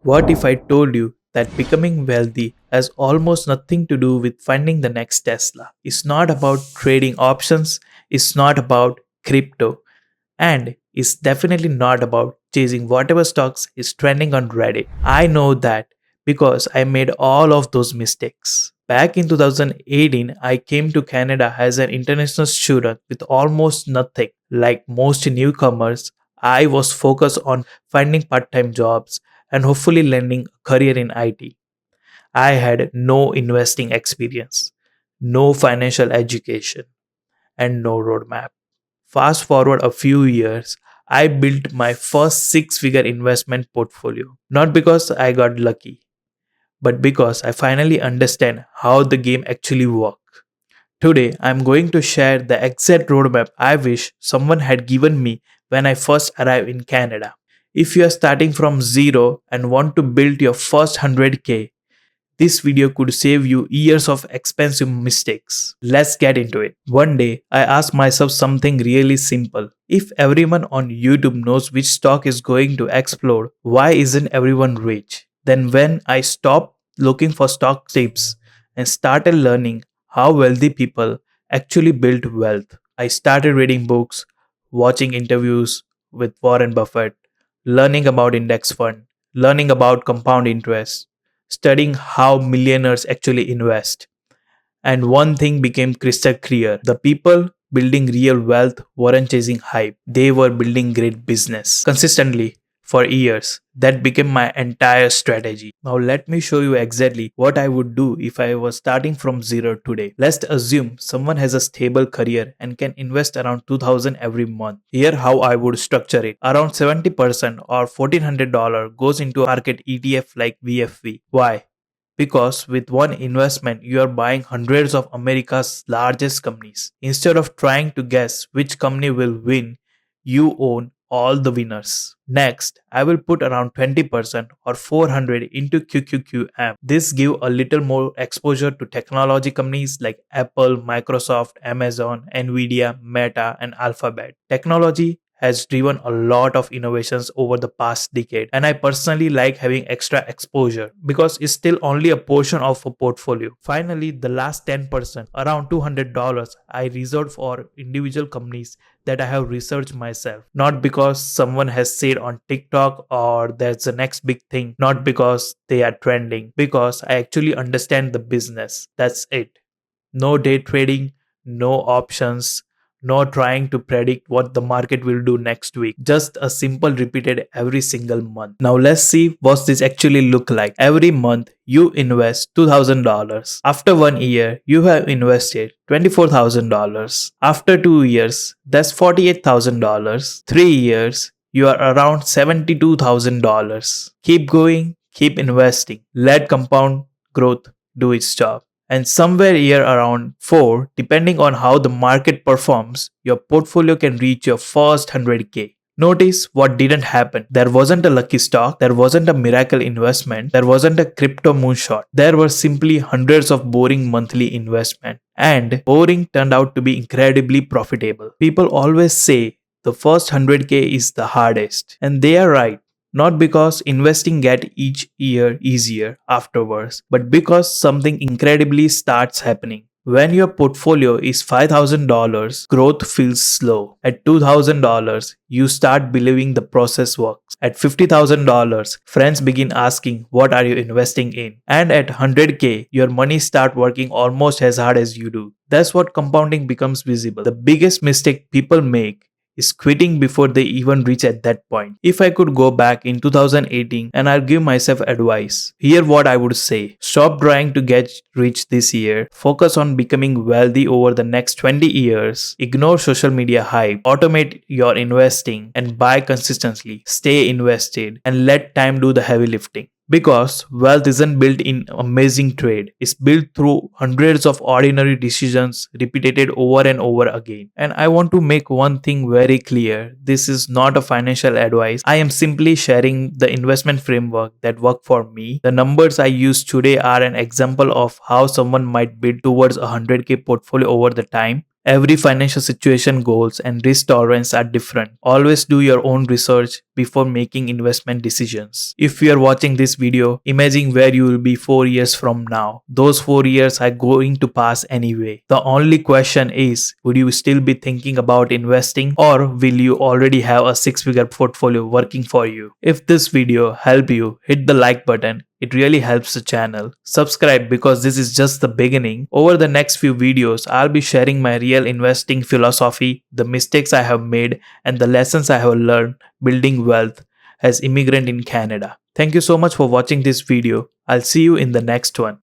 What if I told you that becoming wealthy has almost nothing to do with finding the next Tesla? It's not about trading options, it's not about crypto, and it's definitely not about chasing whatever stocks is trending on Reddit. I know that because I made all of those mistakes. Back in 2018, I came to Canada as an international student with almost nothing. Like most newcomers, I was focused on finding part time jobs and hopefully landing a career in IT. I had no investing experience, no financial education, and no roadmap. Fast forward a few years, I built my first six figure investment portfolio. Not because I got lucky, but because I finally understand how the game actually works. Today, I'm going to share the exact roadmap I wish someone had given me when I first arrived in Canada. If you are starting from zero and want to build your first 100k, this video could save you years of expensive mistakes. Let's get into it. One day, I asked myself something really simple. If everyone on YouTube knows which stock is going to explode, why isn't everyone rich? Then, when I stopped looking for stock tips and started learning how wealthy people actually build wealth, I started reading books, watching interviews with Warren Buffett, learning about index fund, learning about compound interest, studying how millionaires actually invest. And one thing became crystal clear: the people building real wealth weren't chasing hype, they were building great business consistently for years. That became my entire strategy. Now, let me show you exactly what I would do if I was starting from zero today. Let's assume someone has a stable career and can invest around 2000 every month. Here how I would structure it. Around 70% or $1400 goes into a market ETF like VFV. Why? Because with one investment, you are buying hundreds of America's largest companies. Instead of trying to guess which company will win, you own all the winners. Next, I will put around 20% or 400 into QQQM. This give a little more exposure to technology companies like Apple, Microsoft, Amazon, Nvidia, Meta, and Alphabet. Technology has driven a lot of innovations over the past decade, and I personally like having extra exposure because it's still only a portion of a portfolio. Finally, the last 10%, around $200, I reserved for individual companies that I have researched myself, not because someone has said on TikTok or that's the next big thing, not because they are trending, because I actually understand the business. That's it. No day trading, no options, no trying to predict what the market will do next week. Just a simple repeated every single month. Now let's see what this actually look like. Every month you invest $2000. After 1 year, you have invested $24,000. After 2 years, that's $48,000. 3 years, you are around $72,000. Keep going, keep investing. Let compound growth do its job. And somewhere year around 4, depending on how the market performs, your portfolio can reach your first 100k. Notice what didn't happen. There wasn't a lucky stock, there wasn't a miracle investment, there wasn't a crypto moonshot. There were simply hundreds of boring monthly investment. And boring turned out to be incredibly profitable. People always say the first 100k is the hardest, and they are right. Not because investing get each year easier afterwards, but because something incredibly starts happening. When your portfolio is $5,000, growth feels slow. At $2,000, you start believing the process works. At $50,000, friends begin asking, what are you investing in? And at 100k, your money start working almost as hard as you do. That's what compounding becomes visible. The biggest mistake people make is quitting before they even reach at that point. If I could go back in 2018 and I'll give myself advice, here what I would say: stop trying to get rich this year, focus on becoming wealthy over the next 20 years, ignore social media hype, automate your investing and buy consistently, stay invested and let time do the heavy lifting. Because wealth isn't built in amazing trade, it's built through hundreds of ordinary decisions repeated over and over again. And I want to make one thing very clear: this is not a financial advice. I am simply sharing the investment framework that worked for me. The numbers I use today are an example of how someone might build towards a 100k portfolio over the time. Every financial situation, goals, and risk tolerance are different. Always do your own research before making investment decisions. If you are watching this video, imagine where you will be 4 years from now. Those 4 years are going to pass anyway. The only question is, would you still be thinking about investing, or will you already have a six-figure portfolio working for you? If this video helped you, hit the like button. It really helps the channel. Subscribe because this is just the beginning. Over the next few videos, I'll be sharing my real investing philosophy, the mistakes I have made, and the lessons I have learned building wealth as immigrant in Canada. Thank you so much for watching this video. I'll see you in the next one.